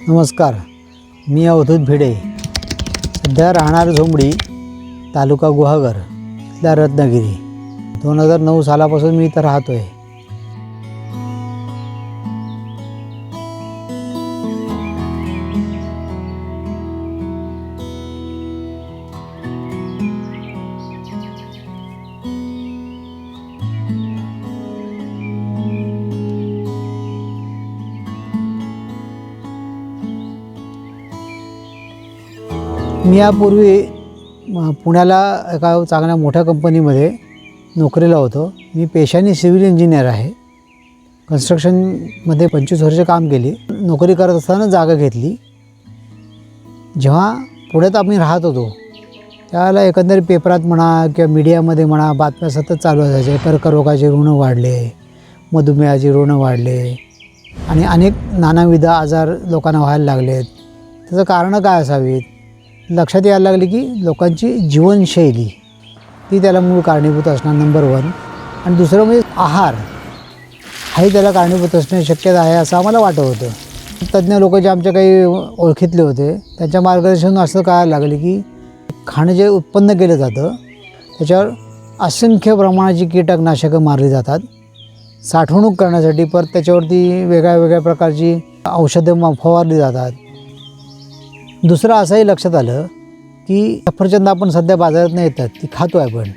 नमस्कार, मी अवधूत भिडे. सध्या राहणार झोंबडी, तालुका गुहागर, इथला रत्नागिरी. 2009 सालापासून मी इथं राहतो आहे. मी यापूर्वी पुण्याला एका चांगल्या मोठ्या कंपनीमध्ये नोकरीला होतो. मी पेशाने सिव्हिल इंजिनियर आहे. कन्स्ट्रक्शनमध्ये 25 वर्ष काम केली. नोकरी करत असताना जागा घेतली. जेव्हा पुण्यात आम्ही राहत होतो त्यावेळेला एकंदरीत पेपरात म्हणा किंवा मीडियामध्ये म्हणा बातम्या सतत चालू असायच्या. कर्करोगाचे ऋण वाढले, मधुमेहाचे ऋण वाढले आणि अनेक नानाविध आजार लोकांना व्हायला लागलेत. त्याचं कारणं काय असावीत? लक्षात यायला लागले की लोकांची जीवनशैली ती त्याला मूळ कारणीभूत असणार, नंबर 1. आणि दुसरं म्हणजे आहार हाही त्याला कारणीभूत असणे शक्यता आहे असं आम्हाला वाटत होतं. तज्ज्ञ लोक जे आमच्या काही ओळखीतले होते त्यांच्या मार्गदर्शनातून असं कळायला लागले की खाणं जे उत्पन्न केलं जातं त्याच्यावर असंख्य प्रमाणाची कीटकनाशकं मारली जातात. साठवणूक करण्यासाठी परत त्याच्यावरती वेगळ्या प्रकारची औषधं फवारली जातात. दुसरं असंही लक्षात आलं की सफरचंद आपण सध्या बाजारात येतात, ती खातो आहे, पण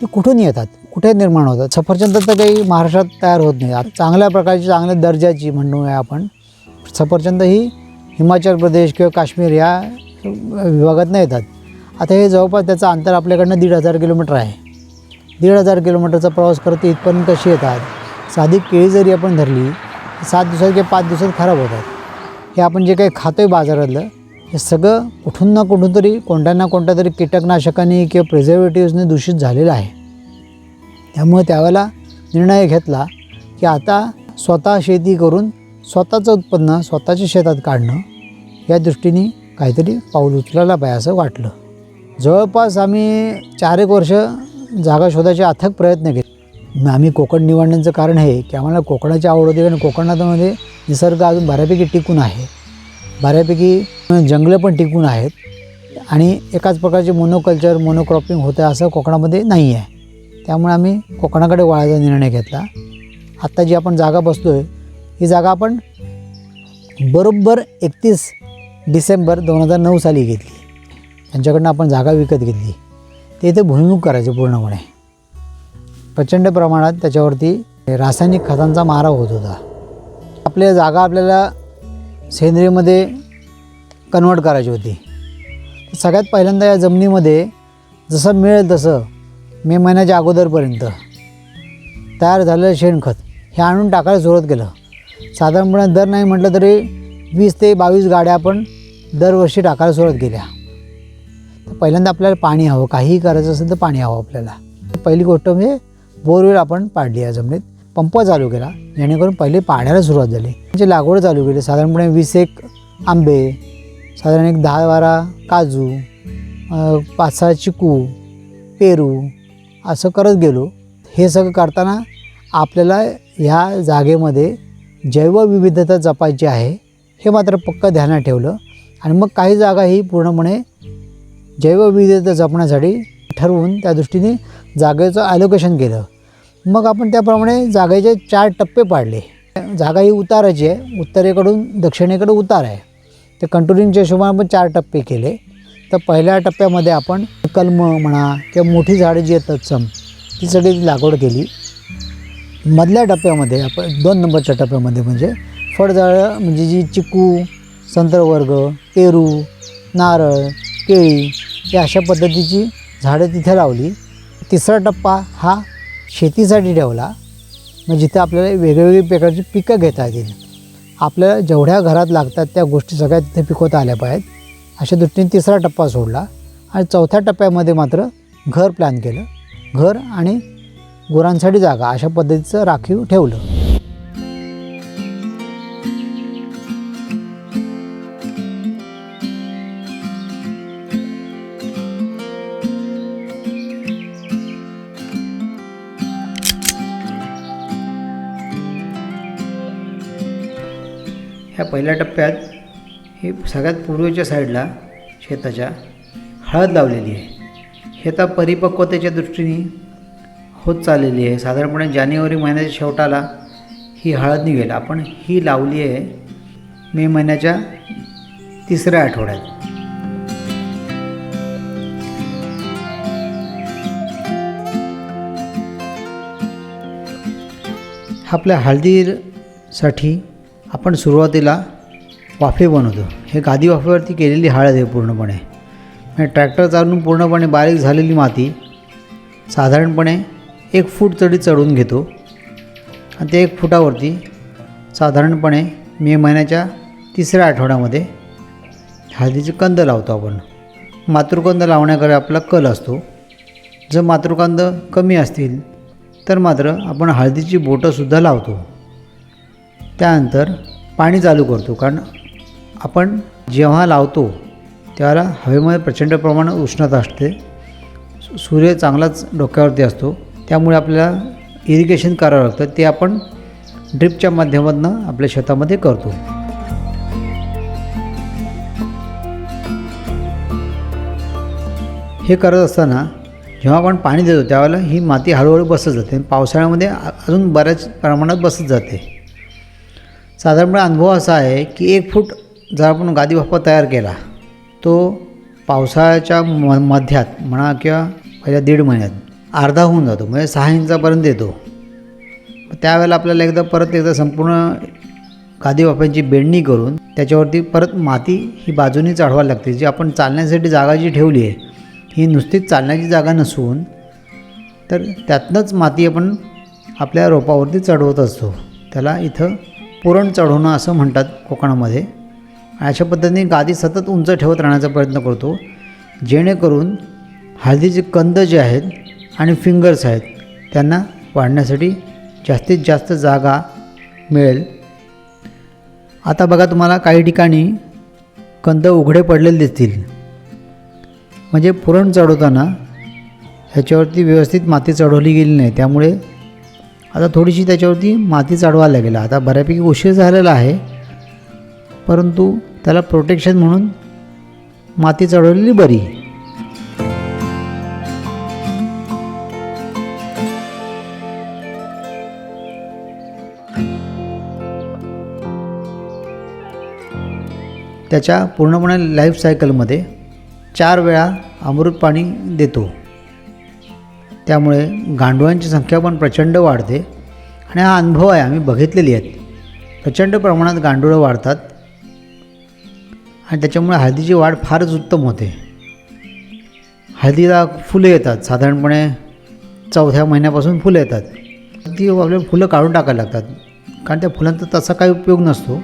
ती कुठून येतात, कुठे निर्माण होतात? सफरचंद तर काही महाराष्ट्रात तयार होत नाही. आता चांगल्या प्रकारची, चांगल्या दर्जाची म्हणूया आपण सफरचंद ही हिमाचल प्रदेश किंवा काश्मीर या विभागात येतात. आता हे जवळपास त्याचं अंतर आपल्याकडनं 1,500 किलोमीटर आहे. 1,500 किलोमीटरचा प्रवास करत इथपर्यंत कशी येतात? साधी केळी जरी आपण धरली 7 दिवसात किंवा 5 दिवसात खराब होतात. हे आपण जे काही खातो आहे बाजारातलं हे सगळं कुठून ना कुठून तरी कोणत्या ना कोणत्या तरी कीटकनाशकांनी किंवा प्रिझर्वेटिव्हजने दूषित झालेलं आहे. त्यामुळे त्यावेळेला निर्णय घेतला की आता स्वतः शेती करून स्वतःचं उत्पन्न स्वतःच्या शेतात काढणं या दृष्टीने काहीतरी पाऊल उचलायला पाहिजे असं वाटलं. जवळपास आम्ही 4 एक वर्ष जागा शोधायचे अथक प्रयत्न केले. आम्ही कोकण निवडण्याचं कारण हे की आम्हाला कोकणाची आवड होती आणि कोकणामध्ये निसर्ग अजून बऱ्यापैकी टिकून आहे, बऱ्यापैकी जंगलं पण टिकून आहेत आणि एकाच प्रकारचे मोनोकल्चर मोनोक्रॉपिंग होतं असं कोकणामध्ये नाही आहे. त्यामुळे आम्ही कोकणाकडे वळायचा निर्णय घेतला. आत्ता जी आपण जागा बसलो आहे ही जागा आपण बरोबर 31 डिसेंबर 2009 साली घेतली. त्यांच्याकडनं आपण जागा विकत घेतली. ते इथे भुईमुग करायचे पूर्णपणे. प्रचंड प्रमाणात त्याच्यावरती रासायनिक खतांचा मारा होत होता. आपल्या जागा आपल्याला सेंद्रियमध्ये कन्वर्ट करायची होती. सगळ्यात पहिल्यांदा या जमिनीमध्ये जसं मिळेल तसं मे महिन्याच्या अगोदरपर्यंत तयार झालेलं शेणखत हे आणून टाकायला सुरुवात केलं. साधारणपणे दर नाही म्हटलं तरी 20 ते 22 गाड्या आपण दरवर्षी टाकायला सुरुवात केल्या. तर पहिल्यांदा आपल्याला पाणी हवं, काहीही करायचं असेल तर पाणी हवं आपल्याला. पहिली गोष्ट म्हणजे बोरवेल आपण पाडली या जमिनीत, पंप चालू केला जेणेकरून पहिले पाण्याला सुरुवात झाली. म्हणजे लागवड चालू केली. साधारणपणे 20 एक आंबे, साधारण एक 10-12 काजू, 5-6 चिकू, पेरू असं करत गेलो. हे सगळं करताना आपल्याला ह्या जागेमध्ये जैवविविधता जपायची आहे हे मात्र पक्का ध्यानात ठेवलं. आणि मग काही जागा ही पूर्णपणे जैवविविधता जपण्यासाठी ठरवून त्या दृष्टीने जागेचं ॲलोकेशन केलं. मग आपण त्याप्रमाणे जागेचे 4 टप्पे पाडले. जागा ही उताराची आहे, उत्तरेकडून दक्षिणेकडे उतार आहे. ते कंटुरिंगच्या हिशोबाने आपण 4 टप्पे केले. तर पहिल्या टप्प्यामध्ये आपण कलम म्हणा किंवा मोठी झाडं जी आहेत तत्सम ती सगळी लागवड केली. मधल्या टप्प्यामध्ये आपण 2 नंबरच्या टप्प्यामध्ये म्हणजे फळझाडं म्हणजे जी चिकू, संत्रवर्ग, पेरू, नारळ, केळी या अशा पद्धतीची झाडं तिथे लावली. तिसरा टप्पा हा शेतीसाठी ठेवला, मग जिथे आपल्याला वेगवेगळी प्रकारची पिकं घेता येतील. आपल्याला जेवढ्या घरात लागतात त्या गोष्टी सगळ्या तिथे पिकवता आल्या पाहिजेत अशा दृष्टीने तिसरा टप्पा सोडला. आणि चौथ्या टप्प्यामध्ये मात्र घर प्लॅन केलं. घर आणि गुरांसाठी जागा अशा पद्धतीचं राखीव ठेवलं. ह्या पहिल्या टप्प्यात हे सगळ्यात पूर्वेच्या साईडला शेताच्या हळद लावलेली आहे. हे आता परिपक्वतेच्या दृष्टीने होत चाललेली आहे. साधारणपणे जानेवारी महिन्याच्या शेवटाला ही हळद निघेल. आपण ही लावली आहे मे महिन्याच्या 3ऱ्या आठवड्यात. आपल्या हळदीसाठी आपण सुरुवातीला वाफे बनवतो. हे गादी वाफेवरती केलेली हळद आहे पूर्णपणे. म्हणजे ट्रॅक्टर चालवून पूर्णपणे बारीक झालेली माती साधारणपणे 1 फूट तरी चढवून घेतो आणि ते 1 फुटावरती साधारणपणे मे महिन्याच्या 3ऱ्या आठवड्यामध्ये हळदीचे कंद लावतो आपण. मातृकंद लावण्याकडे आपला कल असतो. जर मातृकंद कमी असतील तर मात्र आपण हळदीची बोटंसुद्धा लावतो. त्यानंतर पाणी चालू करतो, कारण आपण जेव्हा लावतो त्यावेळेला हवेमध्ये प्रचंड प्रमाणात उष्णता असते. सूर्य चांगलाच डोक्यावरती असतो, त्यामुळे आपल्याला इरिगेशन करावं लागतं. ते आपण ड्रिपच्या माध्यमातून आपल्या शेतामध्ये करतो. हे करत असताना जेव्हा आपण पाणी देतो त्यावेळेला ही माती हळूहळू बसत जाते. पावसाळ्यामध्ये अजून बऱ्याच प्रमाणात बसत जाते. साधारणपणे अनुभव असा आहे की 1 फूट जर आपण गादी वाफा तयार केला तो पावसाळ्याच्या मध्यात म्हणा किंवा पहिल्या 1.5 महिन्यात अर्धा होऊन जातो, म्हणजे 6 इंचापर्यंत येतो. त्यावेळेला आपल्याला एकदा संपूर्ण गादी वाफ्यांची बेंडणी करून त्याच्यावरती परत माती ही बाजूनी चढवायला लागते. जी आपण चालण्यासाठी जागा जी ठेवली आहे ही नुसतीच चालण्याची जागा नसून तर त्यातनंच माती आपण आपल्या रोपावरती चढवत असतो. त्याला इथं पुरण चढवणं असं म्हणतात कोकणामध्ये. अशा पद्धतीने गादी सतत उंच ठेवत राहण्याचा प्रयत्न करतो, जेणेकरून हळदीचे कंद जे आहेत आणि फिंगर्स आहेत त्यांना वाढण्यासाठी जास्तीत जास्त जागा मिळेल. आता बघा, तुम्हाला काही ठिकाणी कंद उघडे पडलेले दिसतील, म्हणजे पुरण चढवताना ह्याच्यावरती व्यवस्थित माती चढवली गेली नाही. त्यामुळे आता थोडीशी त्याच्यावरती माती चढवायला लागेल. आता बऱ्यापैकी उशीर झालेला आहे, परंतु त्याला प्रोटेक्शन म्हणून माती चढवलेली बरी. त्याच्या पूर्णपणे लाईफ सायकलमध्ये 4 वेळा अमृत पाणी देतो. त्यामुळे गांडुळांची संख्या पण प्रचंड वाढते. आणि हा अनुभव आहे, आम्ही बघितलेली आहेत. प्रचंड प्रमाणात गांडुळं वाढतात आणि त्याच्यामुळे हळदीची वाढ फारच उत्तम होते. हळदीला फुलं येतात, साधारणपणे 4थ्या महिन्यापासून फुलं येतात. ती आपल्याला फुलं काढून टाकायला लागतात, कारण त्या फुलांचा तसा काही उपयोग नसतो.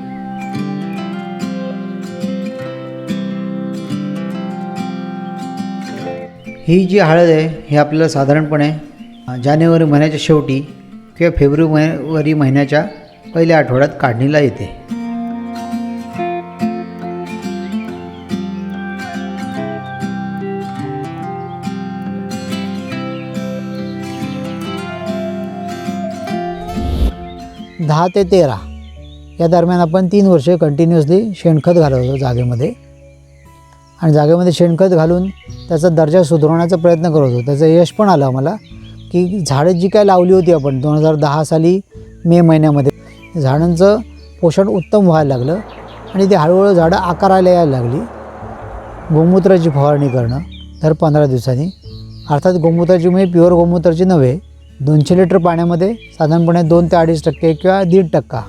ही जी हळद आहे ही आपल्याला साधारणपणे जानेवारी महिन्याच्या शेवटी किंवा फेब्रुवारी महिन्याच्या पहिल्या आठवड्यात काढणीला येते. दहा ते 13 या दरम्यान आपण 3 वर्षे कंटिन्युअसली शेणखत घालत होतो जागेमध्ये. आणि जागेमध्ये शेणखत घालून त्याचा दर्जा सुधारण्याचा प्रयत्न करत होतो. त्याचं यश पण आलं आम्हाला, की झाडं जी काय लावली होती आपण 2010 साली मे महिन्यामध्ये, झाडांचं पोषण उत्तम व्हायला लागलं आणि ते हळूहळू झाडं आकाराला यायला लागली. गोमूत्राची फवारणी करणं दर 15 दिवसांनी, अर्थात गोमूत्राची म्हणजे प्युअर गोमूत्राची नव्हे, 200 लिटर पाण्यामध्ये साधारणपणे 2 ते 2.5% किंवा 1.5%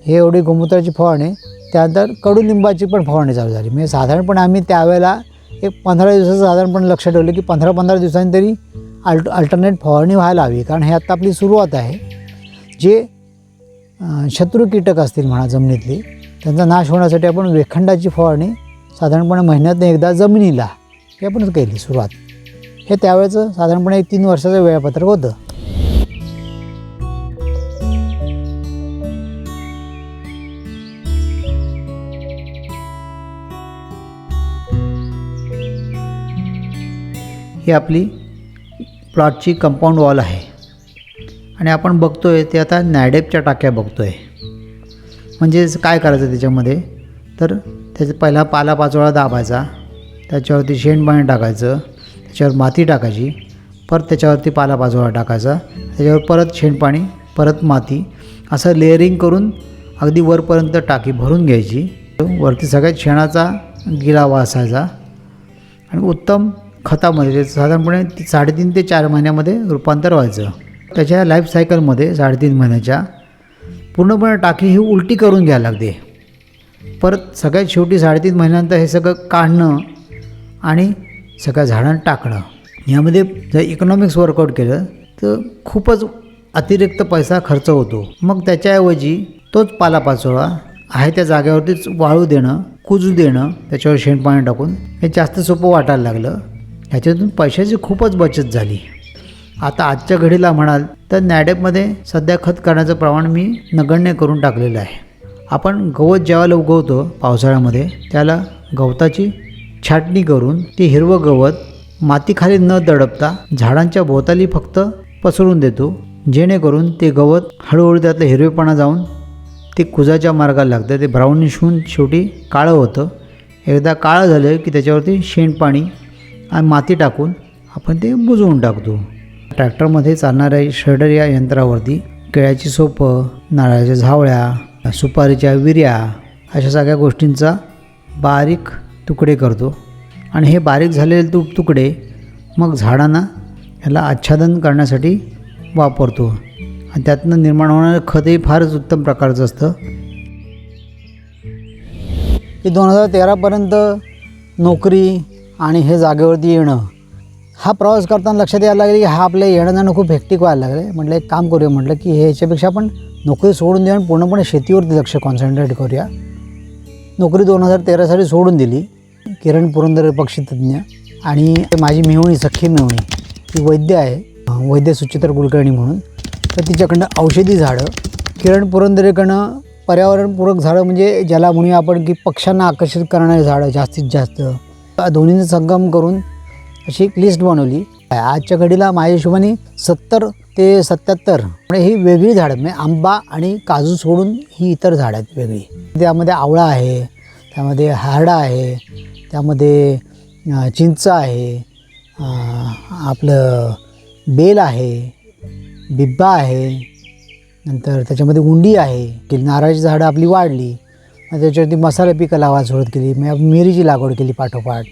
हे एवढी गोमूत्राची फवारणी. त्यानंतर कडुलिंबाची पण फवारणी चालू झाली. म्हणजे साधारणपणे आम्ही त्यावेळेला एक 15 दिवसाचं साधारणपणे लक्ष ठेवलं की 15-15 दिवसांनी तरी अल्टरनेट फवारणी व्हायला हवी. कारण हे आत्ता आपली सुरुवात आहे. जे शत्रू कीटक असतील म्हणा जमिनीतली, त्यांचा नाश होण्यासाठी आपण वेखंडाची फवारणी साधारणपणे महिन्यातून एकदा जमिनीला हे आपण केली सुरुवात. हे त्यावेळेचं साधारणपणे एक 3 वर्षाचं वेळापत्रक होतं. ही आपली प्लॉटची कंपाऊंड वॉल आहे आणि आपण बघतोय ते आता नॅडेपच्या टाक्या बघतोय. म्हणजे काय करायचं त्याच्यामध्ये, तर त्याच्यात पहिला पालापाचोळा दाबायचा, त्याच्यावरती शेणपाणी टाकायचं, त्याच्यावर माती टाकायची, परत त्याच्यावरती पालापाचोळा टाकायचा, त्याच्यावर परत शेणपाणी, परत माती, असं लेअरिंग करून अगदी वरपर्यंत टाकी भरून घ्यायची. वरती सगळ्यात शेणाचा गिलावा असायचा आणि उत्तम खतामध्ये ते साधारणपणे 3.5 ते 4 महिन्यामध्ये रूपांतर व्हायचं. त्याच्या लाईफ सायकलमध्ये 3.5 महिन्याच्या पूर्णपणे टाकी ही उलटी करून घ्यायला लागते. परत सगळ्यात शेवटी 3.5 महिन्यानंतर हे सगळं काढणं आणि सगळ्या झाडांना टाकणं. यामध्ये जर इकॉनॉमिक्स वर्कआउट केलं तर खूपच अतिरिक्त पैसा खर्च होतो. मग त्याच्याऐवजी तोच पालापाचोळा आहे त्या जागेवरतीच वाळू देणं, कुजू देणं, त्याच्यावर शेणपाणी टाकून हे जास्त सोपं वाटायला लागलं. ह्याच्यातून पैशाची खूपच बचत झाली. आता आजच्या घडीला म्हणाल तर नॅडेपमध्ये सध्या खत करण्याचं प्रमाण मी नगण्य करून टाकलेलं आहे. आपण गवत ज्यावेळेला उगवतो पावसाळ्यामध्ये त्याला गवताची छाटणी करून ते हिरवं गवत मातीखाली न दडपता झाडांच्या भोवताली फक्त पसरून देतो, जेणेकरून ते गवत हळूहळू त्यातलं हिरवेपणा जाऊन ते कुजाच्या मार्गाला लागतं. ते ब्राउनिश होऊन शेवटी काळं होतं. एकदा काळं झालं की त्याच्यावरती शेणपाणी आणि माती टाकून आपण ते बुजवून टाकतो. ट्रॅक्टरमध्ये चालणाऱ्या श्रेडर या यंत्रावरती केळ्याची सोपं, नारळाच्या झावळ्या, सुपारीच्या विर्या अशा सगळ्या गोष्टींचा बारीक तुकडे करतो आणि हे बारीक झालेले तुकडे मग झाडांना याला आच्छादन करण्यासाठी वापरतो आणि त्यातनं निर्माण होणारं खतही फारच उत्तम प्रकारचं असतं. की 2013पर्यंत नोकरी आणि हे जागेवरती येणं हा प्रवास करताना लक्षात यायला लागले की हा आपल्या येणं जाणं खूप हेक्टिक व्हायला लागले. म्हटलं एक काम करूया, म्हटलं की हे ह्याच्यापेक्षा आपण नोकरी सोडून देऊन पूर्णपणे शेतीवरती लक्ष कॉन्सन्ट्रेट करूया. नोकरी 2013 साली सोडून दिली. किरण पुरंदरे पक्षीतज्ञ आणि माझी मेहुणी, सख्खी मेहुणी, ती वैद्य आहे, वैद्य सुचित्रा कुलकर्णी म्हणून. तर तिच्याकडनं औषधी झाडं, किरण पुरंदरेकडनं पर्यावरणपूरक झाडं म्हणजे ज्याला म्हणूया आपण की पक्ष्यांना आकर्षित करणारी झाडं जास्तीत जास्त, दोन्हींचा संगम करून अशी एक लिस्ट बनवली. आजच्या घडीला माझ्या हिशोबाने 70 ते 77 म्हणजे ही वेगळी झाडं, म्हणजे आंबा आणि काजू सोडून ही इतर झाडं आहेत वेगळी. त्यामध्ये आवळा आहे, त्यामध्ये हारडा आहे, त्यामध्ये चिंच आहे, आपलं बेल आहे, बिब्बा आहे, नंतर त्याच्यामध्ये उंडी आहे. की नारळाची झाडं आपली वाढली, मग त्याच्यावरती मसाला पिकं लावायला सुरुवात केली. मग मिरीची लागवड केली पाठोपाठ.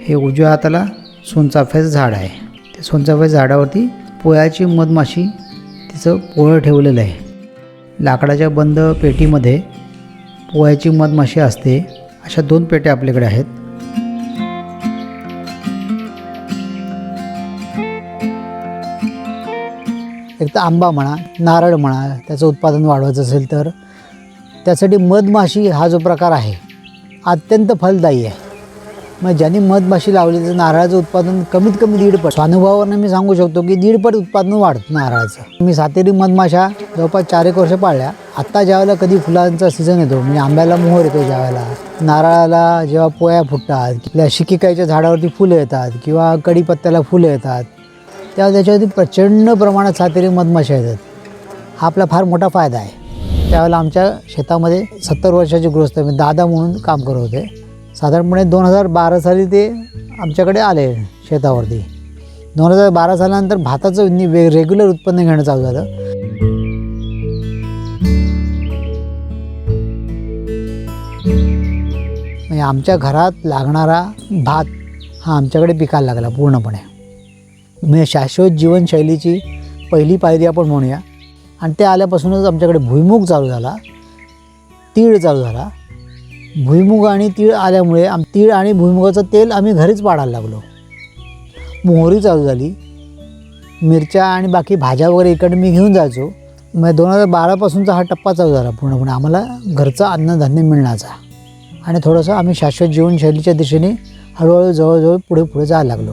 हे उजव्या हाताला सोनचाफ्याचं झाड आहे. ते सोनचाफ्याच्या झाडावरती पोळ्याची मधमाशी तिचं पोळं ठेवलेलं आहे. लाकडाच्या बंद पेटीमध्ये पोळ्याची मधमाशी असते. अशा 2 पेट्या आपल्याकडे आहेत. एक तर आंबा म्हणा, नारळ म्हणा, त्याचं उत्पादन वाढवायचं असेल तर त्यासाठी मधमाशी हा जो प्रकार आहे अत्यंत फलदायी आहे. मग ज्यांनी मधमाशी लावली तर नारळाचं उत्पादन कमीत कमी 1.5 पट, स्वानुभवावरनं मी सांगू शकतो की 1.5 पट उत्पादन वाढतं नारळाचं. मी सातेरी मधमाशा जवळपास 4-1 वर्ष पाळल्या. आत्ता ज्यावेळेला कधी फुलांचा सीझन येतो, म्हणजे आंब्याला मोहर येतो, ज्यावेळेला नारळाला जेव्हा पोळ्या फुटतात, आपल्या शिकिकाईच्या झाडावरती फुलं येतात किंवा कढीपत्त्याला फुलं येतात, तेव्हा त्याच्यावरती प्रचंड प्रमाणात सातेरी मधमाशा येतात. हा आपला फार मोठा फायदा आहे. त्यावेळेला आमच्या शेतामध्ये 70 वर्षाचे गृहस्थ मी दादा म्हणून काम करत होते. साधारणपणे 2012 साली ते आमच्याकडे आले शेतावरती. 2012 सालानंतर भाताचं रेग्युलर उत्पन्न घेणं चालू झालं. म्हणजे आमच्या घरात लागणारा भात हा आमच्याकडे पिकायला लागला पूर्णपणे. म्हणजे शाश्वत जीवनशैलीची पहिली पायरी आपण म्हणूया. आणि ते आल्यापासूनच आमच्याकडे भुईमूग चालू झाला, तीळ चालू झाला. भुईमुग आणि तीळ आल्यामुळे तीळ आणि भुईमुगाचं तेल आम्ही घरीच पाडायला लागलो. मोहरी चालू झाली, मिरच्या आणि बाकी भाज्या वगैरे इकडे मी घेऊन जायचो. मग 2012पासूनचा हा टप्पा चालू झाला पूर्णपणे आम्हाला घरचं अन्नधान्य मिळण्याचा. आणि थोडंसं आम्ही शाश्वत जीवनशैलीच्या दिशेने हळूहळू जवळजवळ पुढे जायला लागलो.